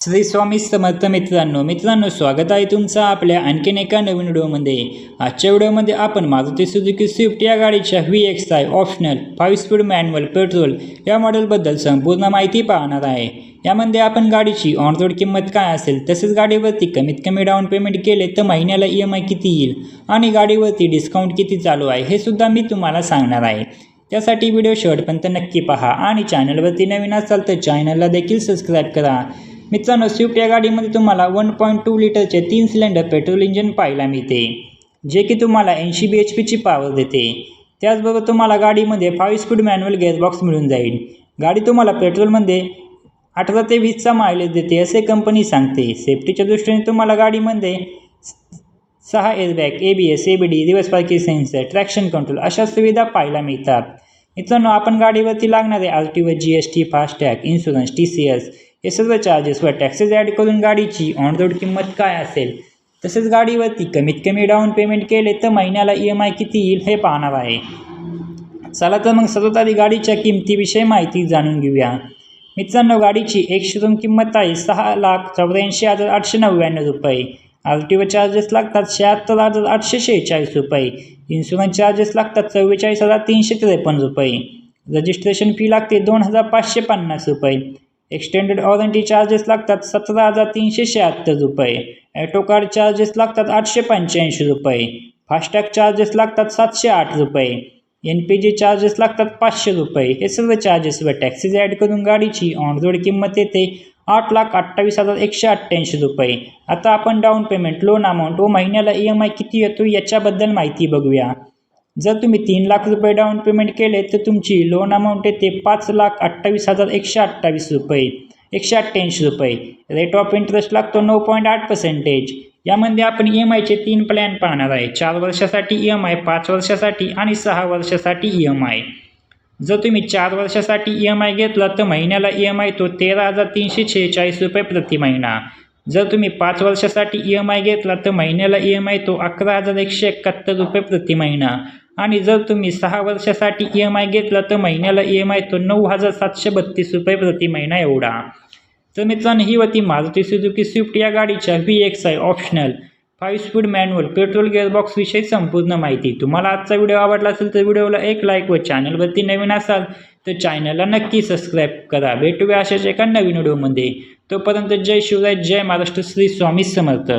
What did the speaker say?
श्री स्वामी समर्थ मित्रांनो स्वागत आहे तुमचं आपल्या आणखीन एका नवीन व्हिडिओमध्ये। आजच्या व्हिडिओमध्ये आपण मारुती सुझुकी स्विफ्ट या गाडीच्या VXi optional 5 speed manual petrol या मॉडेलबद्दल संपूर्ण माहिती पाहणार आहे। यामध्ये आपण गाडीची ऑन रोड किंमत काय असेल, तसेच गाडीवरती कमीत कमी डाऊन पेमेंट केले तर महिन्याला EMI किती येईल आणि गाडीवरती डिस्काउंट किती चालू आहे हे सुद्धा मी तुम्हाला सांगणार आहे। त्यासाठी व्हिडिओ शेवटपर्यंत नक्की पहा आणि चॅनलवरती नवीन असाल तर चॅनलला देखील सबस्क्राईब करा। मित्रांनो, स्विफ्ट या गाडीमध्ये तुम्हाला 1.2 लिटरचे 3 सिलेंडर पेट्रोल इंजिन पाहायला मिळते, जे की तुम्हाला 80 bhpची पॉवर देते। त्याचबरोबर तुम्हाला गाडीमध्ये 5 स्पीड मॅन्युअल गेअरबॉक्स मिळून जाईल। गाडी तुम्हाला पेट्रोलमध्ये 18 ते 20चा मायलेज देते असे कंपनी सांगते। सेफ्टीच्या दृष्टीने तुम्हाला गाडीमध्ये 6 airbag, ABS, ABD, reverse parking sensor, traction control अशा सुविधा पाहायला मिळतात। मित्रांनो, आपण गाडीवरती लागणारे RTO, GST, FASTag, insurance, TCS हे सर्व चार्जेस व टॅक्सेस ॲड करून गाडीची ऑन रोड किंमत काय असेल, तसेच गाडीवरती कमीत कमी डाऊन पेमेंट केले तर महिन्याला EMI किती येईल हे पाहणार आहे। चला तर मग सर्वात आधी गाडीच्या किमतीविषयी माहिती जाणून घेऊया। मित्रांनो, गाडीची एक शोरूम किंमत आहे 6,84,899 रुपये। RTO चार्जेस लागतात 76,846 रुपये। इन्शुरन्स चार्जेस लागतात 44,353 रुपये। रजिस्ट्रेशन फी लागते 2,550 रुपये। एक्सटेंडेड वॉरंटी चार्जेस लागतात 17,376 रुपये। ॲटो कार्ड चार्जेस लागतात 885 रुपये। फास्टॅग चार्जेस लागतात 708 रुपये। NPG चार्जेस लागतात 500 रुपये। हे सर्व चार्जेस व टॅक्सेस ॲड करून गाडीची ऑन रोड किंमत येते 8,28,188 रुपये। आता आपण डाऊन पेमेंट, लोन अमाऊंट व महिन्याला EMI किती येतो याच्याबद्दल माहिती बघूया। जर तुम्ही 3 लाख रुपये डाऊन पेमेंट केले तर तुमची लोन अमाऊंट येते 5,28,188 रुपये 188 रुपये। रेट ऑफ इंटरेस्ट लागतो 9.8%। यामध्ये आपण EMIचे 3 प्लॅन पाहणार आहे, 4 वर्षासाठी EMI, 5 वर्षासाठी आणि 6 वर्षासाठी EMI। जर तुम्ही 4 वर्षासाठी EMI घेतला तर महिन्याला EMI तो 13,346 रुपये प्रति महिना। जर तुम्ही 5 वर्षासाठी EMI घेतला तर महिन्याला EMI तो 11,171 रुपये प्रति महिना आणि जर तुम्ही 6 वर्षासाठी EMI घेतला तर महिन्याला EMI तो 9,732 रुपये प्रति महिना एवढा। तर मित्रांनो, ही होती मारुती सुझुकी स्विफ्ट या गाडीच्या VXi optional 5 speed manual petrol gearbox विषयी संपूर्ण माहिती। तुम्हाला आजचा व्हिडिओ आवडला असेल तर व्हिडिओला एक लाईक व चॅनलवरती नवीन असाल तर चॅनलला नक्की सबस्क्राईब करा। भेटूया अशाच एका नवीन व्हिडिओमध्ये। तोपर्यंत जय शिवराय, जय महाराष्ट्र, श्री स्वामी समर्थ।